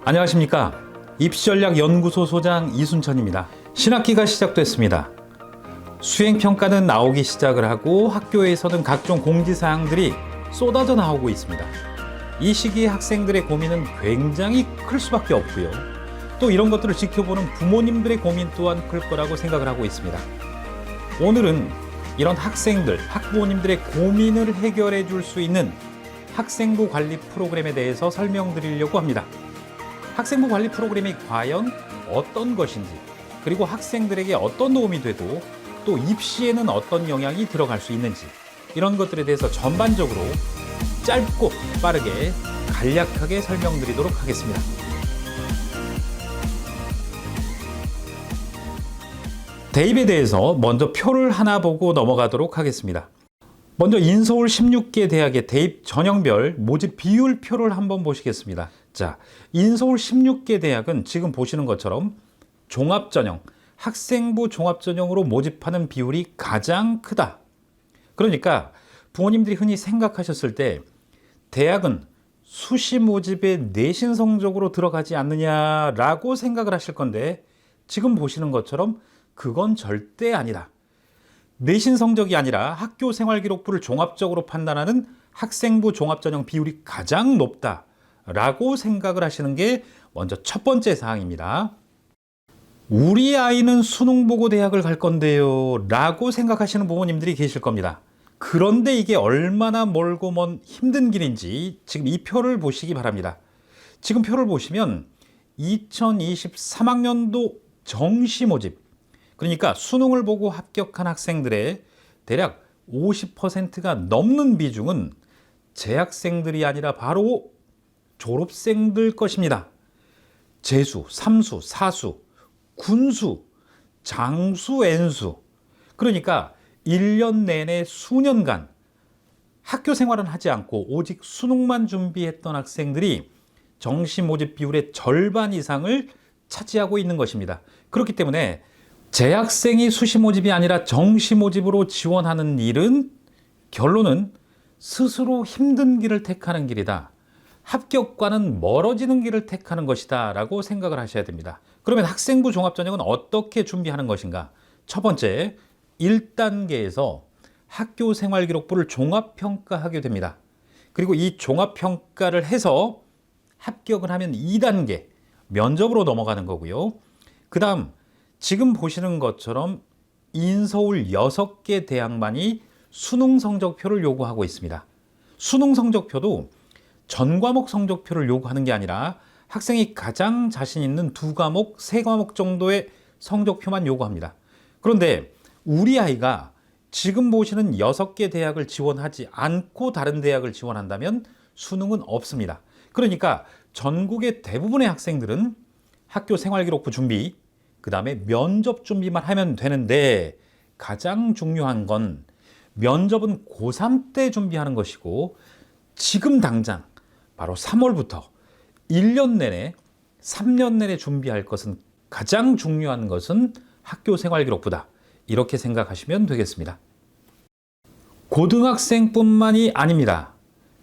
안녕하십니까. 입시전략연구소 소장 이순천입니다. 신학기가 시작됐습니다. 수행평가는 나오기 시작을 하고 학교에서는 각종 공지사항들이 쏟아져 나오고 있습니다. 이 시기에 학생들의 고민은 굉장히 클 수밖에 없고요. 또 이런 것들을 지켜보는 부모님들의 고민 또한 클 거라고 생각을 하고 있습니다. 오늘은 이런 학생들, 학부모님들의 고민을 해결해 줄 수 있는 학생부 관리 프로그램에 대해서 설명드리려고 합니다. 학생부 관리 프로그램이 과연 어떤 것인지, 그리고 학생들에게 어떤 도움이 되고 또 입시에는 어떤 영향이 들어갈 수 있는지, 이런 것들에 대해서 전반적으로 짧고 빠르게 간략하게 설명드리도록 하겠습니다. 대입에 대해서 먼저 표를 하나 보고 넘어가도록 하겠습니다. 먼저 인서울 16개 대학의 대입 전형별 모집 비율표를 한번 보시겠습니다. 자, 인서울 16개 대학은 지금 보시는 것처럼 종합전형, 학생부 종합전형으로 모집하는 비율이 가장 크다. 그러니까 부모님들이 흔히 생각하셨을 때 대학은 수시 모집에 내신 성적으로 들어가지 않느냐라고 생각을 하실 건데, 지금 보시는 것처럼 그건 절대 아니다. 내신 성적이 아니라 학교 생활기록부를 종합적으로 판단하는 학생부 종합전형 비율이 가장 높다라고 생각을 하시는 게 먼저 첫 번째 사항입니다. 우리 아이는 수능 보고 대학을 갈 건데요 라고 생각하시는 부모님들이 계실 겁니다. 그런데 이게 얼마나 멀고 먼 힘든 길인지 지금 이 표를 보시기 바랍니다. 지금 표를 보시면 2023학년도 정시 모집, 그러니까 수능을 보고 합격한 학생들의 대략 50%가 넘는 비중은 재학생들이 아니라 바로 졸업생들 것입니다. 재수, 삼수, 사수, 군수, 장수, N수, 그러니까 1년 내내 수년간 학교 생활은 하지 않고 오직 수능만 준비했던 학생들이 정시 모집 비율의 절반 이상을 차지하고 있는 것입니다. 그렇기 때문에 재학생이 수시 모집이 아니라 정시 모집으로 지원하는 일은 결론은 스스로 힘든 길을 택하는 길이다. 합격과는 멀어지는 길을 택하는 것이다 라고 생각을 하셔야 됩니다. 그러면 학생부 종합전형은 어떻게 준비하는 것인가? 첫 번째, 1단계에서 학교 생활기록부를 종합평가하게 됩니다. 그리고 이 종합평가를 해서 합격을 하면 2단계, 면접으로 넘어가는 거고요. 그 다음 지금 보시는 것처럼 인서울 6개 대학만이 수능 성적표를 요구하고 있습니다. 수능 성적표도 전 과목 성적표를 요구하는 게 아니라 학생이 가장 자신 있는 2과목, 3과목 정도의 성적표만 요구합니다. 그런데 우리 아이가 지금 보시는 6개 대학을 지원하지 않고 다른 대학을 지원한다면 수능은 없습니다. 그러니까 전국의 대부분의 학생들은 학교 생활기록부 준비, 그 다음에 면접 준비만 하면 되는데, 가장 중요한 건 면접은 고3 때 준비하는 것이고, 지금 당장 바로 3월부터 1년 내내 3년 내내 준비할 것은, 가장 중요한 것은 학교 생활기록부다. 이렇게 생각하시면 되겠습니다. 고등학생뿐만이 아닙니다.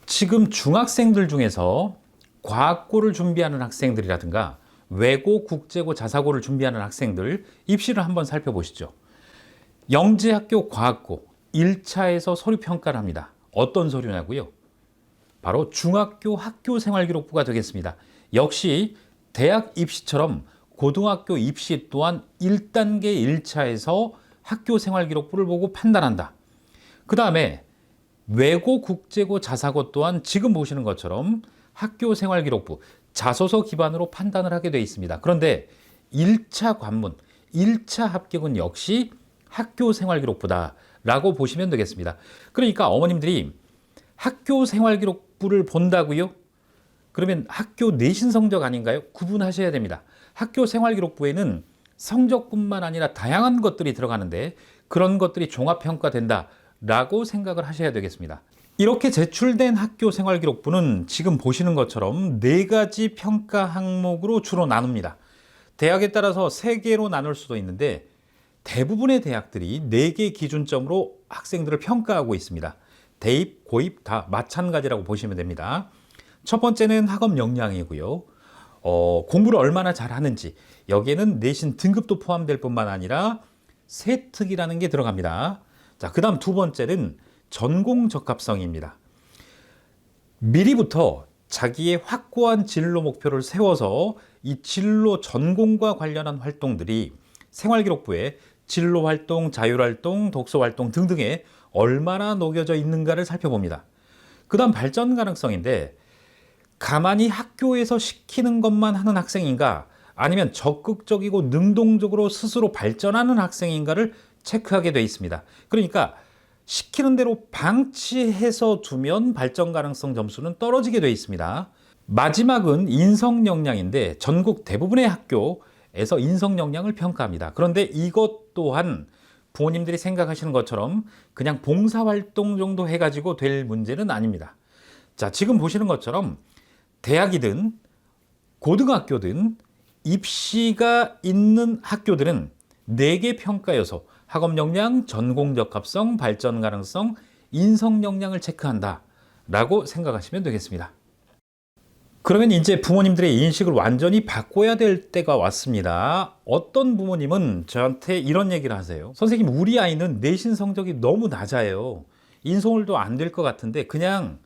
지금 중학생들 중에서 과학고를 준비하는 학생들이라든가 외고, 국제고, 자사고를 준비하는 학생들 입시를 한번 살펴보시죠. 영재학교 과학고 1차에서 서류평가를 합니다. 어떤 서류냐고요? 바로 중학교 학교생활기록부가 되겠습니다. 역시 대학 입시처럼 고등학교 입시 또한 1단계 1차에서 학교생활기록부를 보고 판단한다. 그 다음에 외고, 국제고, 자사고 또한 지금 보시는 것처럼 학교생활기록부, 자소서 기반으로 판단을 하게 되어 있습니다. 그런데 1차 관문, 1차 합격은 역시 학교생활기록부다라고 보시면 되겠습니다. 그러니까 어머님들이 학교생활기록부를 본다고요? 그러면 학교 내신 성적 아닌가요? 구분하셔야 됩니다. 학교생활기록부에는 성적뿐만 아니라 다양한 것들이 들어가는데 그런 것들이 종합평가된다라고 생각을 하셔야 되겠습니다. 이렇게 제출된 학교생활기록부는 지금 보시는 것처럼 4가지 평가 항목으로 주로 나눕니다. 대학에 따라서 3개로 나눌 수도 있는데 대부분의 대학들이 4개 기준점으로 학생들을 평가하고 있습니다. 대입, 고입 다 마찬가지라고 보시면 됩니다. 첫 번째는 학업 역량이고요. 공부를 얼마나 잘하는지, 여기에는 내신 등급도 포함될 뿐만 아니라 세특이라는 게 들어갑니다. 자, 그 다음 두 번째는 전공 적합성입니다. 미리부터 자기의 확고한 진로 목표를 세워서 이 진로 전공과 관련한 활동들이 생활기록부에 진로활동, 자율활동, 독서활동 등등에 얼마나 녹여져 있는가를 살펴봅니다. 그 다음 발전 가능성인데, 가만히 학교에서 시키는 것만 하는 학생인가, 아니면 적극적이고 능동적으로 스스로 발전하는 학생인가를 체크하게 되어 있습니다. 그러니까 시키는 대로 방치해서 두면 발전 가능성 점수는 떨어지게 되어 있습니다. 마지막은 인성 역량인데, 전국 대부분의 학교에서 인성 역량을 평가합니다. 그런데 이것 또한 부모님들이 생각하시는 것처럼 그냥 봉사활동 정도 해가지고 될 문제는 아닙니다. 자, 지금 보시는 것처럼 대학이든 고등학교든 입시가 있는 학교들은 4개 평가 요소, 학업 역량, 전공 적합성, 발전 가능성, 인성 역량을 체크한다 라고 생각하시면 되겠습니다. 그러면 이제 부모님들의 인식을 완전히 바꿔야 될 때가 왔습니다. 어떤 부모님은 저한테 이런 얘기를 하세요. 선생님, 우리 아이는 내신 성적이 너무 낮아요. 인서울도 안 될 것 같은데 그냥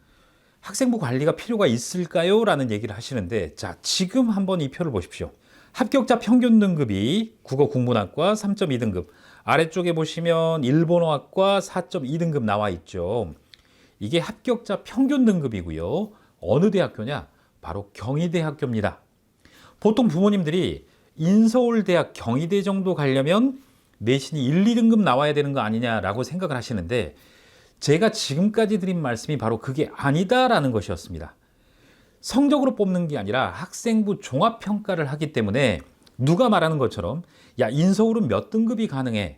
학생부 관리가 필요가 있을까요? 라는 얘기를 하시는데, 자, 지금 한번 이 표를 보십시오. 합격자 평균 등급이 국어 국문학과 3.2등급, 아래쪽에 보시면 일본어학과 4.2등급 나와 있죠. 이게 합격자 평균 등급이고요. 어느 대학교냐? 바로 경희대학교입니다. 보통 부모님들이 인서울대학 경희대 정도 가려면 내신이 1, 2등급 나와야 되는 거 아니냐라고 생각을 하시는데, 제가 지금까지 드린 말씀이 바로 그게 아니다라는 것이었습니다. 성적으로 뽑는 게 아니라 학생부 종합평가를 하기 때문에 누가 말하는 것처럼 야, 인서울은 몇 등급이 가능해,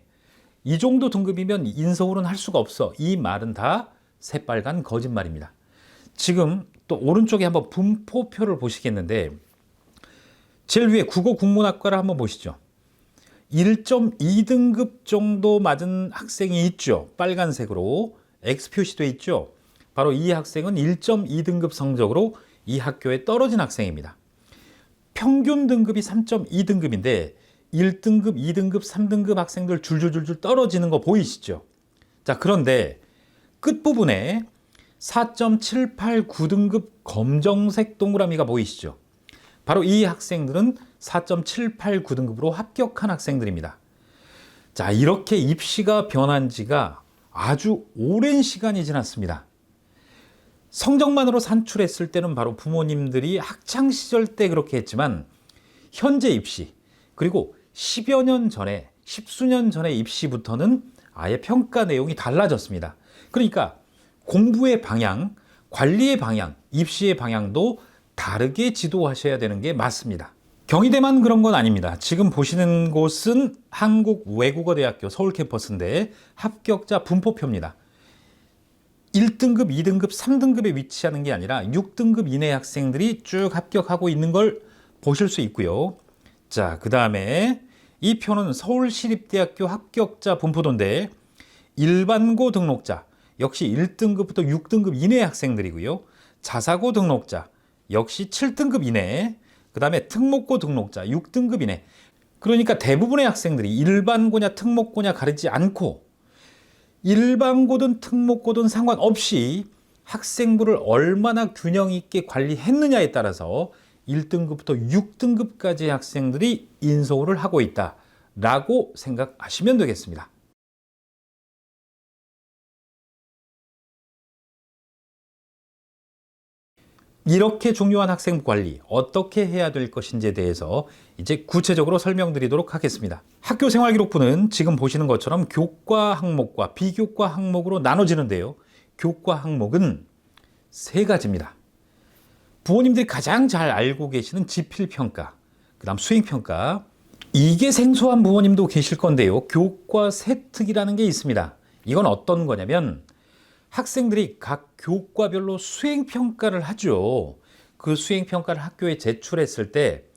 이 정도 등급이면 인서울은 할 수가 없어, 이 말은 다 새빨간 거짓말입니다. 지금 또 오른쪽에 한번 분포표를 보시겠는데, 제일 위에 국어 국문학과를 한번 보시죠. 1.2등급 정도 맞은 학생이 있죠. 빨간색으로 X 표시되어 있죠. 바로 이 학생은 1.2등급 성적으로 이 학교에 떨어진 학생입니다. 평균 등급이 3.2등급인데 1등급, 2등급, 3등급 학생들 줄줄줄줄 떨어지는 거 보이시죠? 자, 그런데 끝부분에 4.789등급 검정색 동그라미가 보이시죠? 바로 이 학생들은 4.789등급으로 합격한 학생들입니다. 자, 이렇게 입시가 변한 지가 아주 오랜 시간이 지났습니다. 성적만으로 산출했을 때는 바로 부모님들이 학창시절 때 그렇게 했지만, 현재 입시, 그리고 10여 년 전에, 십수년 전의 입시부터는 아예 평가 내용이 달라졌습니다. 그러니까 공부의 방향, 관리의 방향, 입시의 방향도 다르게 지도하셔야 되는 게 맞습니다. 경희대만 그런 건 아닙니다. 지금 보시는 곳은 한국외국어대학교 서울 캠퍼스인데 합격자 분포표입니다. 1등급, 2등급, 3등급에 위치하는 게 아니라 6등급 이내 학생들이 쭉 합격하고 있는 걸 보실 수 있고요. 자, 그 다음에 이 표는 서울시립대학교 합격자 분포도인데, 일반고 등록자 역시 1등급부터 6등급 이내 학생들이고요. 자사고 등록자 역시 7등급 이내, 그 다음에 특목고 등록자 6등급 이내. 그러니까 대부분의 학생들이 일반고냐 특목고냐 가리지 않고 일반고든 특목고든 상관없이 학생부를 얼마나 균형 있게 관리했느냐에 따라서 1등급부터 6등급까지의 학생들이 인서울을 하고 있다라고 생각하시면 되겠습니다. 이렇게 중요한 학생부 관리 어떻게 해야 될 것인지에 대해서 이제 구체적으로 설명드리도록 하겠습니다. 학교 생활기록부는 지금 보시는 것처럼 교과 항목과 비교과 항목으로 나눠지는데요. 교과 항목은 3가지입니다. 부모님들이 가장 잘 알고 계시는 지필평가, 그 다음 수행평가. 이게 생소한 부모님도 계실 건데요. 교과 세특이라는 게 있습니다. 이건 어떤 거냐면 학생들이 각 교과별로 수행평가를 하죠. 그 수행평가를 학교에 제출했을 때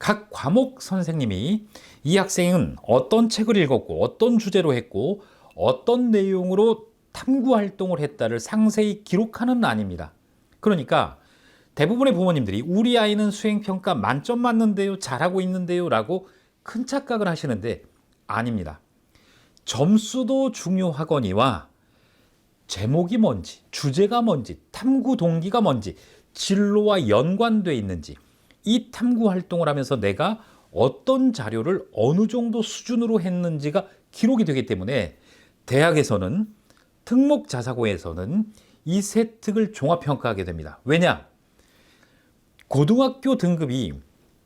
각 과목 선생님이 이 학생은 어떤 책을 읽었고 어떤 주제로 했고 어떤 내용으로 탐구 활동을 했다를 상세히 기록하는 아닙니다. 그러니까 대부분의 부모님들이 우리 아이는 수행평가 만점 맞는데요, 잘하고 있는데요 라고 큰 착각을 하시는데 아닙니다. 점수도 중요하거니와 제목이 뭔지, 주제가 뭔지, 탐구 동기가 뭔지, 진로와 연관되어 있는지, 이 탐구 활동을 하면서 내가 어떤 자료를 어느 정도 수준으로 했는지가 기록이 되기 때문에 대학에서는, 특목자사고에서는 이 세 특을 종합평가하게 됩니다. 왜냐? 고등학교 등급이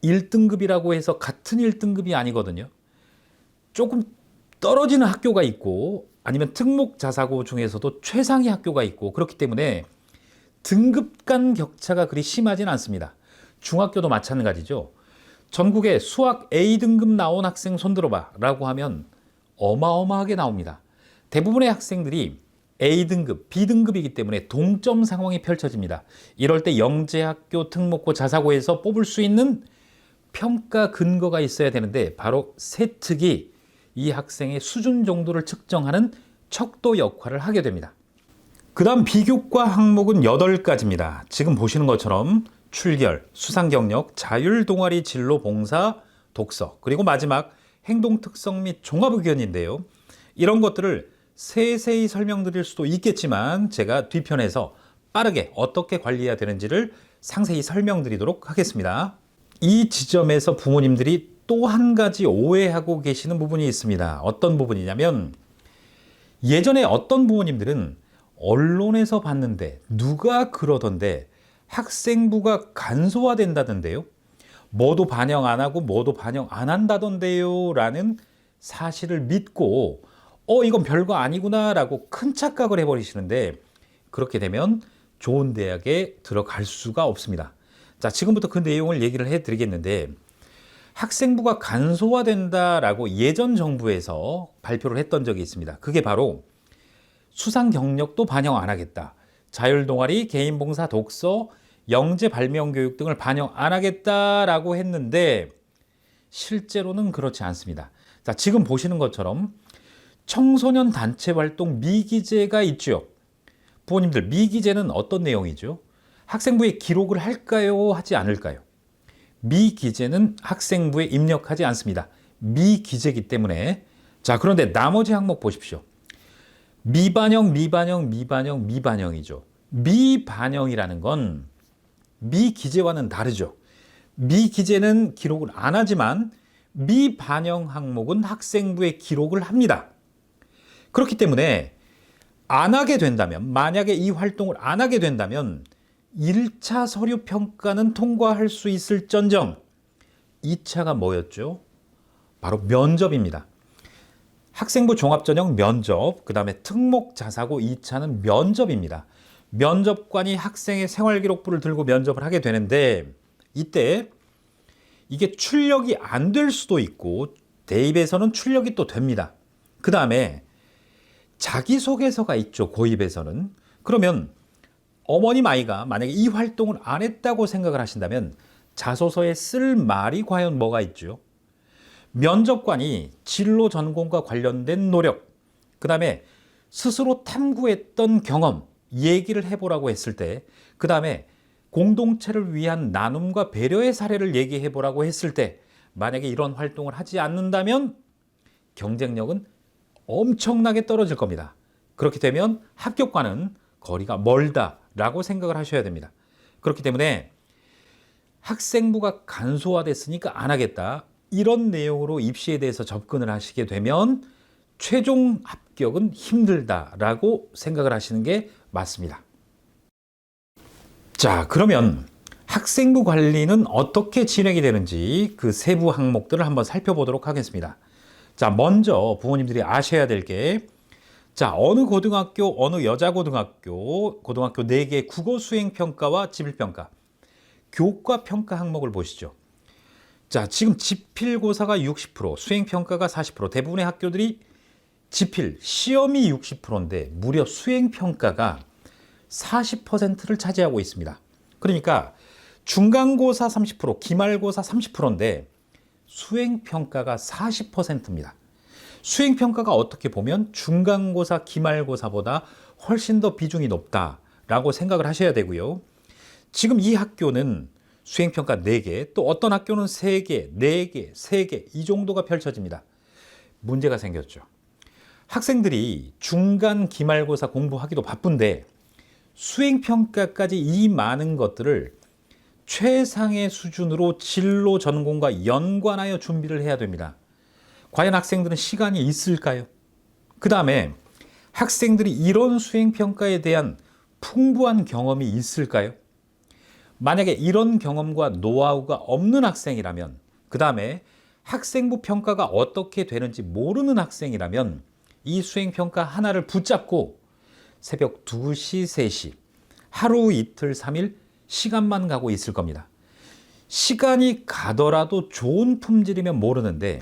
1등급이라고 해서 같은 1등급이 아니거든요. 조금 떨어지는 학교가 있고 아니면 특목자사고 중에서도 최상위 학교가 있고 그렇기 때문에 등급 간 격차가 그리 심하진 않습니다. 중학교도 마찬가지죠. 전국에 수학 A등급 나온 학생 손들어봐 라고 하면 어마어마하게 나옵니다. 대부분의 학생들이 A등급, B등급이기 때문에 동점 상황이 펼쳐집니다. 이럴 때 영재학교, 특목고, 자사고에서 뽑을 수 있는 평가 근거가 있어야 되는데 바로 세 특이 이 학생의 수준 정도를 측정하는 척도 역할을 하게 됩니다. 그 다음 비교과 항목은 8가지입니다. 지금 보시는 것처럼 출결, 수상경력, 자율동아리 진로 봉사, 독서, 그리고 마지막 행동특성 및 종합의견인데요. 이런 것들을 세세히 설명드릴 수도 있겠지만 제가 뒤편에서 빠르게 어떻게 관리해야 되는지를 상세히 설명드리도록 하겠습니다. 이 지점에서 부모님들이 또 한 가지 오해하고 계시는 부분이 있습니다. 어떤 부분이냐면 예전에 어떤 부모님들은 언론에서 봤는데 누가 그러던데 학생부가 간소화된다던데요. 뭐도 반영 안 하고 뭐도 반영 안 한다던데요 라는 사실을 믿고 이건 별거 아니구나 라고 큰 착각을 해버리시는데 그렇게 되면 좋은 대학에 들어갈 수가 없습니다. 자, 지금부터 그 내용을 얘기를 해드리겠는데 학생부가 간소화된다라고 예전 정부에서 발표를 했던 적이 있습니다. 그게 바로 수상 경력도 반영 안 하겠다. 자율동아리, 개인봉사, 독서, 영재 발명교육 등을 반영 안 하겠다라고 했는데 실제로는 그렇지 않습니다. 자, 지금 보시는 것처럼 청소년 단체 활동 미기재가 있죠. 부모님들, 미기재는 어떤 내용이죠? 학생부에 기록을 할까요? 하지 않을까요? 미기재는 학생부에 입력하지 않습니다. 미기재이기 때문에. 자, 그런데 나머지 항목 보십시오. 미반영, 미반영, 미반영, 미반영이죠. 미반영이라는 건 미기재와는 다르죠. 미기재는 기록을 안 하지만 미반영 항목은 학생부에 기록을 합니다. 그렇기 때문에 안 하게 된다면, 만약에 이 활동을 안 하게 된다면 1차 서류 평가는 통과할 수 있을전정 2차가 뭐였죠? 바로 면접입니다. 학생부 종합전형 면접, 그 다음에 특목자사고 2차는 면접입니다. 면접관이 학생의 생활기록부를 들고 면접을 하게 되는데 이때 이게 출력이 안 될 수도 있고 대입에서는 출력이 또 됩니다. 그 다음에 자기소개서가 있죠. 고입에서는. 그러면 어머님 아이가 만약에 이 활동을 안 했다고 생각을 하신다면 자소서에 쓸 말이 과연 뭐가 있죠? 면접관이 진로 전공과 관련된 노력, 그 다음에 스스로 탐구했던 경험, 얘기를 해보라고 했을 때, 그 다음에 공동체를 위한 나눔과 배려의 사례를 얘기해보라고 했을 때 만약에 이런 활동을 하지 않는다면 경쟁력은 엄청나게 떨어질 겁니다. 그렇게 되면 합격과는 거리가 멀다라고 생각을 하셔야 됩니다. 그렇기 때문에 학생부가 간소화됐으니까 안 하겠다. 이런 내용으로 입시에 대해서 접근을 하시게 되면 최종 합격은 힘들다라고 생각을 하시는 게 맞습니다. 자, 그러면 학생부 관리는 어떻게 진행이 되는지 그 세부 항목들을 한번 살펴보도록 하겠습니다. 자, 먼저 부모님들이 아셔야 될 게, 자, 어느 고등학교, 어느 여자고등학교, 고등학교 4개 국어 수행평가와 지필평가, 교과평가 항목을 보시죠. 자, 지금 지필고사가 60%, 수행평가가 40%, 대부분의 학교들이 지필, 시험이 60%인데 무려 수행평가가 40%를 차지하고 있습니다. 그러니까 중간고사 30%, 기말고사 30%인데 수행평가가 40%입니다. 수행평가가 어떻게 보면 중간고사, 기말고사보다 훨씬 더 비중이 높다라고 생각을 하셔야 되고요. 지금 이 학교는 수행평가 4개, 또 어떤 학교는 3개, 4개, 3개 이 정도가 펼쳐집니다. 문제가 생겼죠. 학생들이 중간 기말고사 공부하기도 바쁜데 수행평가까지 이 많은 것들을 최상의 수준으로 진로 전공과 연관하여 준비를 해야 됩니다. 과연 학생들은 시간이 있을까요? 그 다음에 학생들이 이런 수행평가에 대한 풍부한 경험이 있을까요? 만약에 이런 경험과 노하우가 없는 학생이라면, 그 다음에 학생부 평가가 어떻게 되는지 모르는 학생이라면 이 수행평가 하나를 붙잡고 새벽 2시, 3시, 하루 이틀, 3일 시간만 가고 있을 겁니다. 시간이 가더라도 좋은 품질이면 모르는데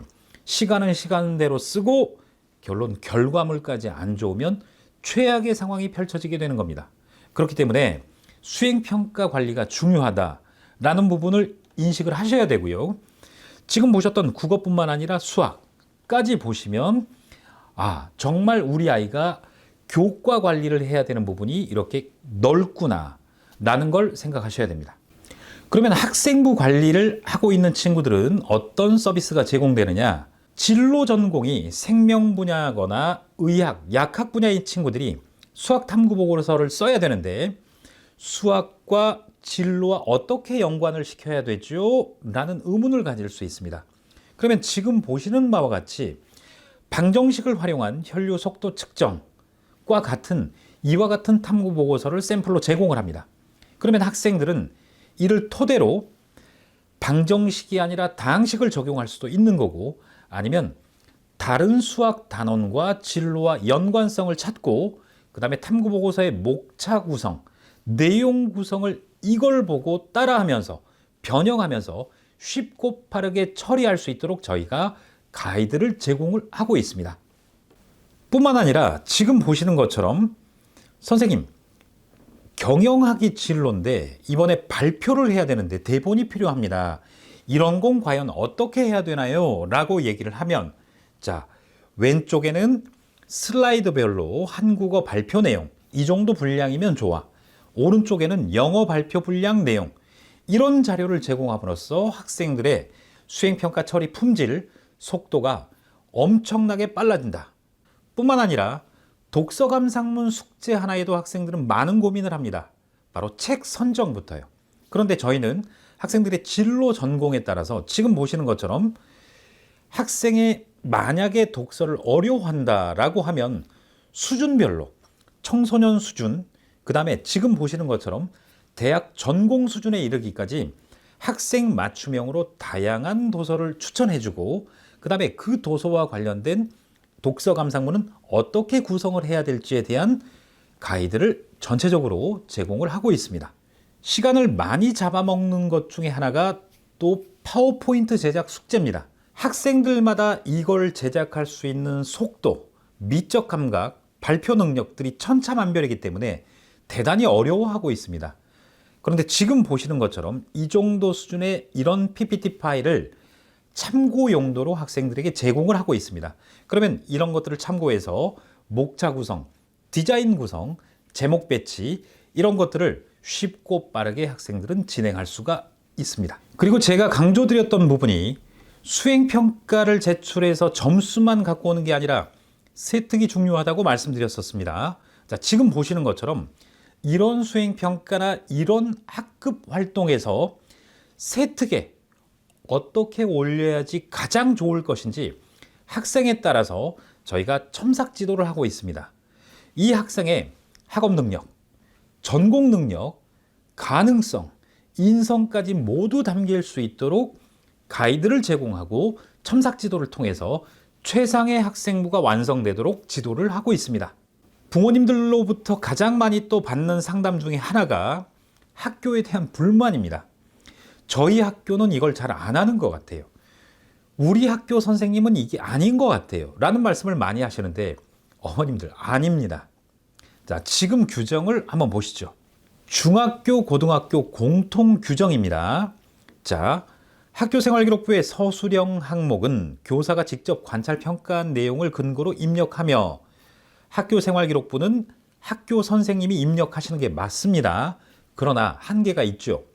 시간은 시간대로 쓰고 결론 결과물까지 안 좋으면 최악의 상황이 펼쳐지게 되는 겁니다. 그렇기 때문에 수행평가 관리가 중요하다라는 부분을 인식을 하셔야 되고요. 지금 보셨던 국어뿐만 아니라 수학까지 보시면 정말 우리 아이가 교과 관리를 해야 되는 부분이 이렇게 넓구나 라는 걸 생각하셔야 됩니다. 그러면 학생부 관리를 하고 있는 친구들은 어떤 서비스가 제공되느냐? 진로 전공이 생명 분야거나 의학, 약학 분야인 친구들이 수학 탐구 보고서를 써야 되는데 수학과 진로와 어떻게 연관을 시켜야 되죠? 라는 의문을 가질 수 있습니다. 그러면 지금 보시는 바와 같이 방정식을 활용한 혈류 속도 측정과 같은 이와 같은 탐구 보고서를 샘플로 제공을 합니다. 그러면 학생들은 이를 토대로 방정식이 아니라 다항식을 적용할 수도 있는 거고, 아니면 다른 수학 단원과 진로와 연관성을 찾고 그 다음에 탐구 보고서의 목차 구성, 내용 구성을 이걸 보고 따라하면서 변형하면서 쉽고 빠르게 처리할 수 있도록 저희가 가이드를 제공을 하고 있습니다. 뿐만 아니라 지금 보시는 것처럼 선생님, 경영학이 진로인데 이번에 발표를 해야 되는데 대본이 필요합니다. 이런 건 과연 어떻게 해야 되나요? 라고 얘기를 하면, 자, 왼쪽에는 슬라이드별로 한국어 발표 내용, 이 정도 분량이면 좋아. 오른쪽에는 영어 발표 분량 내용, 이런 자료를 제공함으로써 학생들의 수행평가 처리 품질, 속도가 엄청나게 빨라진다. 뿐만 아니라 독서 감상문 숙제 하나에도 학생들은 많은 고민을 합니다. 바로 책 선정부터요. 그런데 저희는 학생들의 진로 전공에 따라서 지금 보시는 것처럼 학생의 만약에 독서를 어려워한다라고 하면 수준별로 청소년 수준, 그 다음에 지금 보시는 것처럼 대학 전공 수준에 이르기까지 학생 맞춤형으로 다양한 도서를 추천해주고, 그 다음에 그 도서와 관련된 독서 감상문은 어떻게 구성을 해야 될지에 대한 가이드를 전체적으로 제공을 하고 있습니다. 시간을 많이 잡아먹는 것 중에 하나가 또 파워포인트 제작 숙제입니다. 학생들마다 이걸 제작할 수 있는 속도, 미적 감각, 발표 능력들이 천차만별이기 때문에 대단히 어려워하고 있습니다. 그런데 지금 보시는 것처럼 이 정도 수준의 이런 PPT 파일을 참고 용도로 학생들에게 제공을 하고 있습니다. 그러면 이런 것들을 참고해서 목차 구성, 디자인 구성, 제목 배치, 이런 것들을 쉽고 빠르게 학생들은 진행할 수가 있습니다. 그리고 제가 강조드렸던 부분이 수행평가를 제출해서 점수만 갖고 오는 게 아니라 세특이 중요하다고 말씀드렸었습니다. 자, 지금 보시는 것처럼 이런 수행평가나 이런 학급 활동에서 세특에 어떻게 올려야지 가장 좋을 것인지 학생에 따라서 저희가 첨삭 지도를 하고 있습니다. 이 학생의 학업 능력, 전공 능력, 가능성, 인성까지 모두 담길 수 있도록 가이드를 제공하고 첨삭 지도를 통해서 최상의 학생부가 완성되도록 지도를 하고 있습니다. 부모님들로부터 가장 많이 또 받는 상담 중에 하나가 학교에 대한 불만입니다. 저희 학교는 이걸 잘 안 하는 것 같아요. 우리 학교 선생님은 이게 아닌 것 같아요. 라는 말씀을 많이 하시는데 어머님들 아닙니다. 자, 지금 규정을 한번 보시죠. 중학교, 고등학교 공통 규정입니다. 자, 학교생활기록부의 서술형 항목은 교사가 직접 관찰 평가한 내용을 근거로 입력하며 학교생활기록부는 학교 선생님이 입력하시는 게 맞습니다. 그러나 한계가 있죠.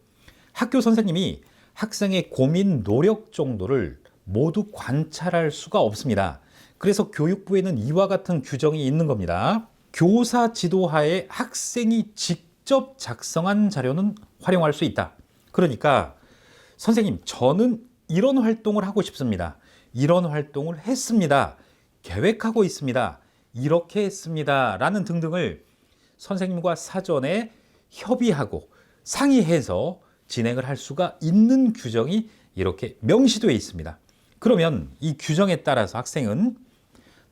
학교 선생님이 학생의 고민, 노력 정도를 모두 관찰할 수가 없습니다. 그래서 교육부에는 이와 같은 규정이 있는 겁니다. 교사 지도하에 학생이 직접 작성한 자료는 활용할 수 있다. 그러니까 선생님, 저는 이런 활동을 하고 싶습니다. 이런 활동을 했습니다. 계획하고 있습니다. 이렇게 했습니다. 라는 등등을 선생님과 사전에 협의하고 상의해서 진행을 할 수가 있는 규정이 이렇게 명시되어 있습니다. 그러면 이 규정에 따라서 학생은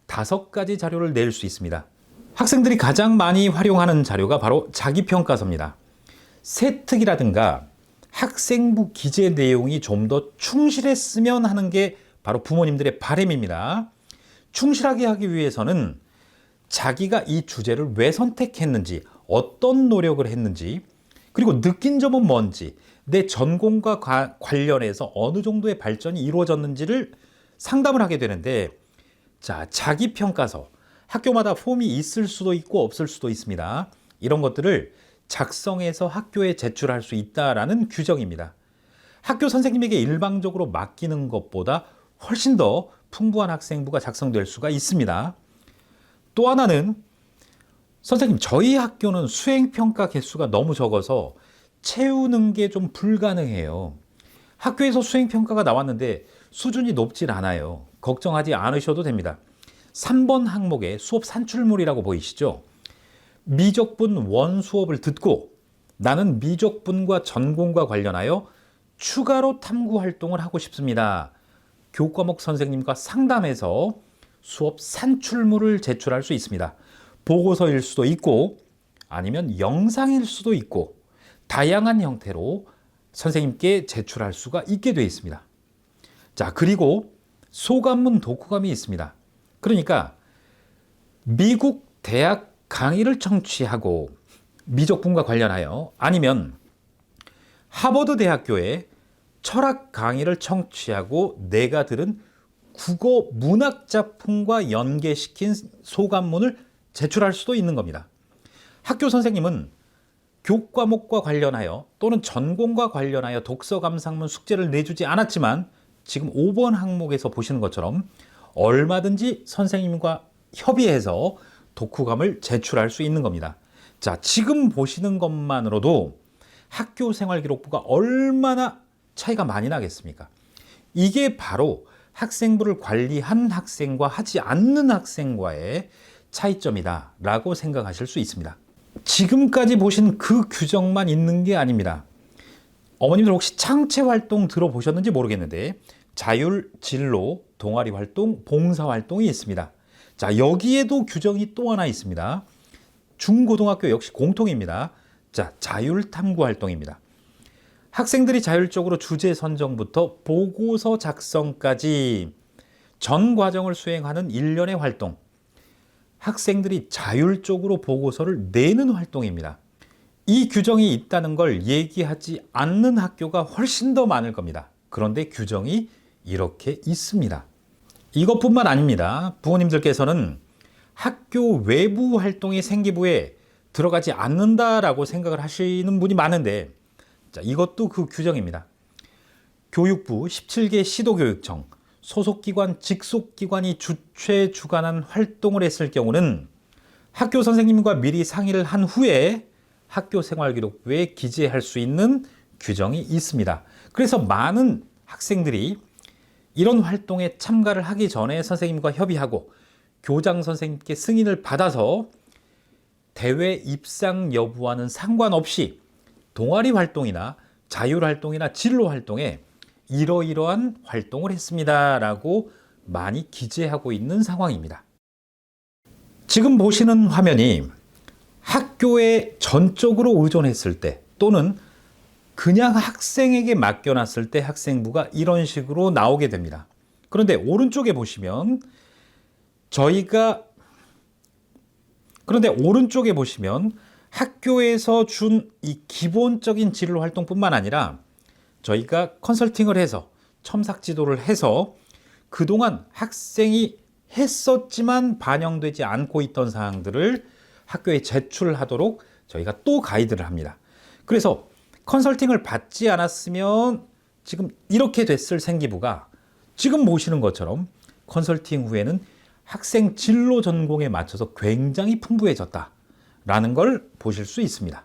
5가지 자료를 낼 수 있습니다. 학생들이 가장 많이 활용하는 자료가 바로 자기평가서입니다. 세특이라든가 학생부 기재 내용이 좀 더 충실했으면 하는 게 바로 부모님들의 바람입니다. 충실하게 하기 위해서는 자기가 이 주제를 왜 선택했는지, 어떤 노력을 했는지, 그리고 느낀 점은 뭔지, 내 전공과 관련해서 어느 정도의 발전이 이루어졌는지를 상담을 하게 되는데, 자, 자기평가서. 학교마다 폼이 있을 수도 있고 없을 수도 있습니다. 이런 것들을 작성해서 학교에 제출할 수 있다라는 규정입니다. 학교 선생님에게 일방적으로 맡기는 것보다 훨씬 더 풍부한 학생부가 작성될 수가 있습니다. 또 하나는 선생님, 저희 학교는 수행평가 개수가 너무 적어서 채우는 게 좀 불가능해요. 학교에서 수행평가가 나왔는데 수준이 높진 않아요. 걱정하지 않으셔도 됩니다. 3번 항목에 수업 산출물이라고 보이시죠? 미적분 원 수업을 듣고 나는 미적분과 전공과 관련하여 추가로 탐구 활동을 하고 싶습니다. 교과목 선생님과 상담해서 수업 산출물을 제출할 수 있습니다. 보고서일 수도 있고 아니면 영상일 수도 있고 다양한 형태로 선생님께 제출할 수가 있게 되어 있습니다. 자, 그리고 소감문 독후감이 있습니다. 그러니까 미국 대학 강의를 청취하고 미적분과 관련하여 아니면 하버드 대학교의 철학 강의를 청취하고 내가 들은 국어 문학 작품과 연계시킨 소감문을 제출할 수도 있는 겁니다. 학교 선생님은 교과목과 관련하여 또는 전공과 관련하여 독서 감상문 숙제를 내주지 않았지만 지금 5번 항목에서 보시는 것처럼 얼마든지 선생님과 협의해서 독후감을 제출할 수 있는 겁니다. 자, 지금 보시는 것만으로도 학교생활기록부가 얼마나 차이가 많이 나겠습니까? 이게 바로 학생부를 관리한 학생과 하지 않는 학생과의 차이점이다 라고 생각하실 수 있습니다. 지금까지 보신 그 규정만 있는 게 아닙니다. 어머님들 혹시 창체활동 들어보셨는지 모르겠는데 자율, 진로, 동아리 활동, 봉사 활동이 있습니다. 자, 여기에도 규정이 또 하나 있습니다. 중고등학교 역시 공통입니다. 자, 자율 탐구 활동입니다. 학생들이 자율적으로 주제 선정부터 보고서 작성까지 전 과정을 수행하는 일련의 활동. 학생들이 자율적으로 보고서를 내는 활동입니다. 이 규정이 있다는 걸 얘기하지 않는 학교가 훨씬 더 많을 겁니다. 그런데 규정이 이렇게 있습니다. 이것뿐만 아닙니다. 부모님들께서는 학교 외부 활동이 생기부에 들어가지 않는다라고 생각을 하시는 분이 많은데, 자, 이것도 그 규정입니다. 교육부 17개 시도교육청 소속기관, 직속기관이 주최 주관한 활동을 했을 경우는 학교 선생님과 미리 상의를 한 후에 학교생활기록부에 기재할 수 있는 규정이 있습니다. 그래서 많은 학생들이 이런 활동에 참가를 하기 전에 선생님과 협의하고 교장 선생님께 승인을 받아서 대회 입상 여부와는 상관없이 동아리 활동이나 자율 활동이나 진로 활동에 이러이러한 활동을 했습니다 라고 많이 기재하고 있는 상황입니다. 지금 보시는 화면이 학교에 전적으로 의존했을 때 또는 그냥 학생에게 맡겨놨을 때 학생부가 이런 식으로 나오게 됩니다. 그런데 오른쪽에 보시면 학교에서 준 이 기본적인 진로 활동뿐만 아니라 저희가 컨설팅을 해서 첨삭 지도를 해서 그동안 학생이 했었지만 반영되지 않고 있던 사항들을 학교에 제출하도록 저희가 또 가이드를 합니다. 그래서 컨설팅을 받지 않았으면 지금 이렇게 됐을 생기부가 지금 보시는 것처럼 컨설팅 후에는 학생 진로 전공에 맞춰서 굉장히 풍부해졌다라는 걸 보실 수 있습니다.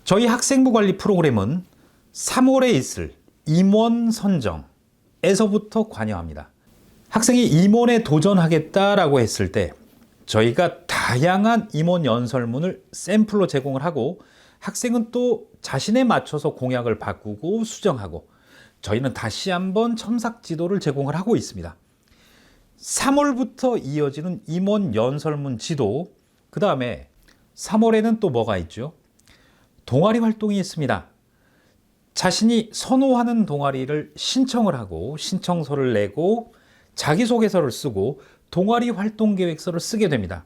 저희 학생부 관리 프로그램은 3월에 있을 임원 선정에서부터 관여합니다. 학생이 임원에 도전하겠다라고 했을 때 저희가 다양한 임원 연설문을 샘플로 제공을 하고 학생은 또 자신에 맞춰서 공약을 바꾸고 수정하고 저희는 다시 한번 첨삭 지도를 제공을 하고 있습니다. 3월부터 이어지는 임원 연설문 지도, 그 다음에 3월에는 또 뭐가 있죠? 동아리 활동이 있습니다. 자신이 선호하는 동아리를 신청을 하고 신청서를 내고 자기소개서를 쓰고 동아리 활동 계획서를 쓰게 됩니다.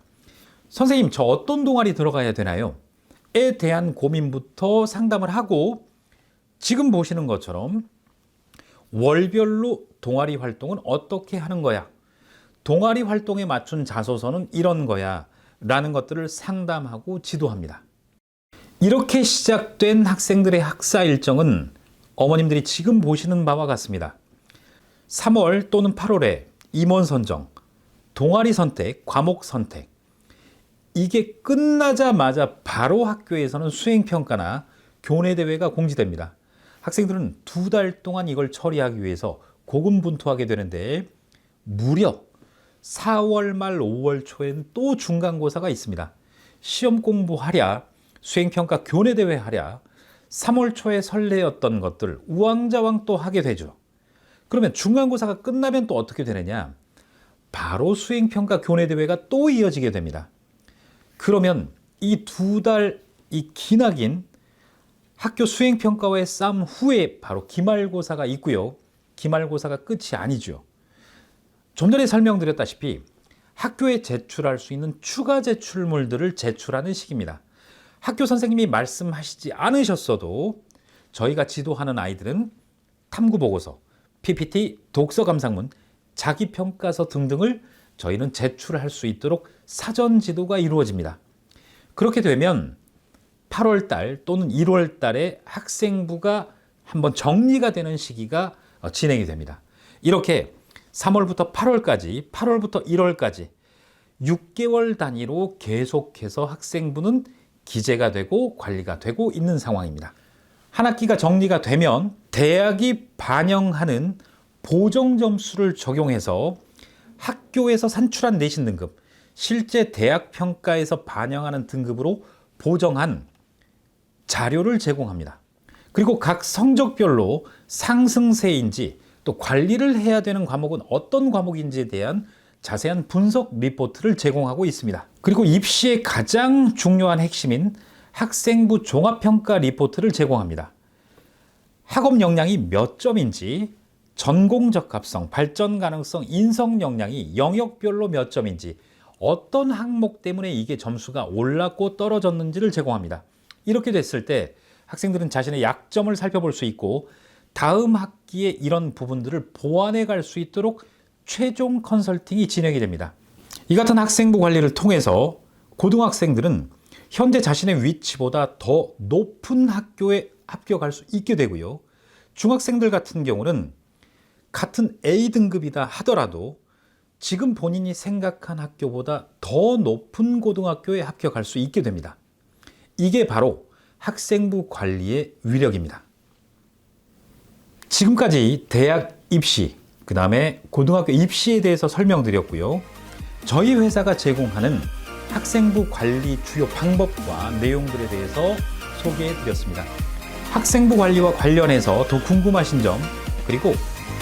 선생님, 저 어떤 동아리 들어가야 되나요? 에 대한 고민부터 상담을 하고 지금 보시는 것처럼 월별로 동아리 활동은 어떻게 하는 거야? 동아리 활동에 맞춘 자소서는 이런 거야 라는 것들을 상담하고 지도합니다. 이렇게 시작된 학생들의 학사 일정은 어머님들이 지금 보시는 바와 같습니다. 3월 또는 8월에 임원 선정, 동아리 선택, 과목 선택. 이게 끝나자마자 바로 학교에서는 수행평가나 교내대회가 공지됩니다. 학생들은 2달 동안 이걸 처리하기 위해서 고군분투하게 되는데 무려 4월 말 5월 초에는 또 중간고사가 있습니다. 시험 공부하랴, 수행평가 교내대회 하랴, 3월 초에 설레었던 것들 우왕좌왕 또 하게 되죠. 그러면 중간고사가 끝나면 또 어떻게 되느냐? 바로 수행평가 교내대회가 또 이어지게 됩니다. 그러면 이 2달 이 기나긴 학교 수행평가와의 싸움 후에 바로 기말고사가 있고요. 기말고사가 끝이 아니죠. 좀 전에 설명드렸다시피 학교에 제출할 수 있는 추가 제출물들을 제출하는 시기입니다. 학교 선생님이 말씀하시지 않으셨어도 저희가 지도하는 아이들은 탐구보고서, PPT, 독서 감상문, 자기평가서 등등을 저희는 제출할 수 있도록 사전 지도가 이루어집니다. 그렇게 되면 8월 달 또는 1월 달에 학생부가 한번 정리가 되는 시기가 진행이 됩니다. 이렇게 3월부터 8월까지, 8월부터 1월까지 6개월 단위로 계속해서 학생부는 기재가 되고 관리가 되고 있는 상황입니다. 한 학기가 정리가 되면 대학이 반영하는 보정 점수를 적용해서 학교에서 산출한 내신 등급, 실제 대학 평가에서 반영하는 등급으로 보정한 자료를 제공합니다. 그리고 각 성적별로 상승세인지 또 관리를 해야 되는 과목은 어떤 과목인지에 대한 자세한 분석 리포트를 제공하고 있습니다. 그리고 입시의 가장 중요한 핵심인 학생부 종합평가 리포트를 제공합니다. 학업 역량이 몇 점인지, 전공 적합성, 발전 가능성, 인성 역량이 영역별로 몇 점인지, 어떤 항목 때문에 이게 점수가 올랐고 떨어졌는지를 제공합니다. 이렇게 됐을 때 학생들은 자신의 약점을 살펴볼 수 있고 다음 학기에 이런 부분들을 보완해 갈 수 있도록 최종 컨설팅이 진행이 됩니다. 이 같은 학생부 관리를 통해서 고등학생들은 현재 자신의 위치보다 더 높은 학교에 합격할 수 있게 되고요. 중학생들 같은 경우는 같은 A등급이다 하더라도 지금 본인이 생각한 학교보다 더 높은 고등학교에 합격할 수 있게 됩니다. 이게 바로 학생부 관리의 위력입니다. 지금까지 대학 입시, 그 다음에 고등학교 입시에 대해서 설명드렸고요. 저희 회사가 제공하는 학생부 관리 주요 방법과 내용들에 대해서 소개해드렸습니다. 학생부 관리와 관련해서 더 궁금하신 점, 그리고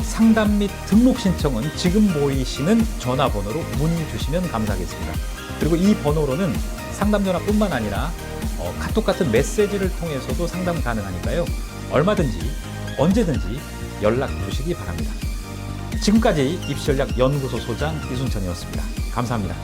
상담 및 등록 신청은 지금 보이시는 전화번호로 문의 주시면 감사하겠습니다. 그리고 이 번호로는 상담 전화뿐만 아니라 카톡 같은 메시지를 통해서도 상담 가능하니까요. 얼마든지 언제든지 연락 주시기 바랍니다. 지금까지 입시전략연구소 소장 이순천이었습니다. 감사합니다.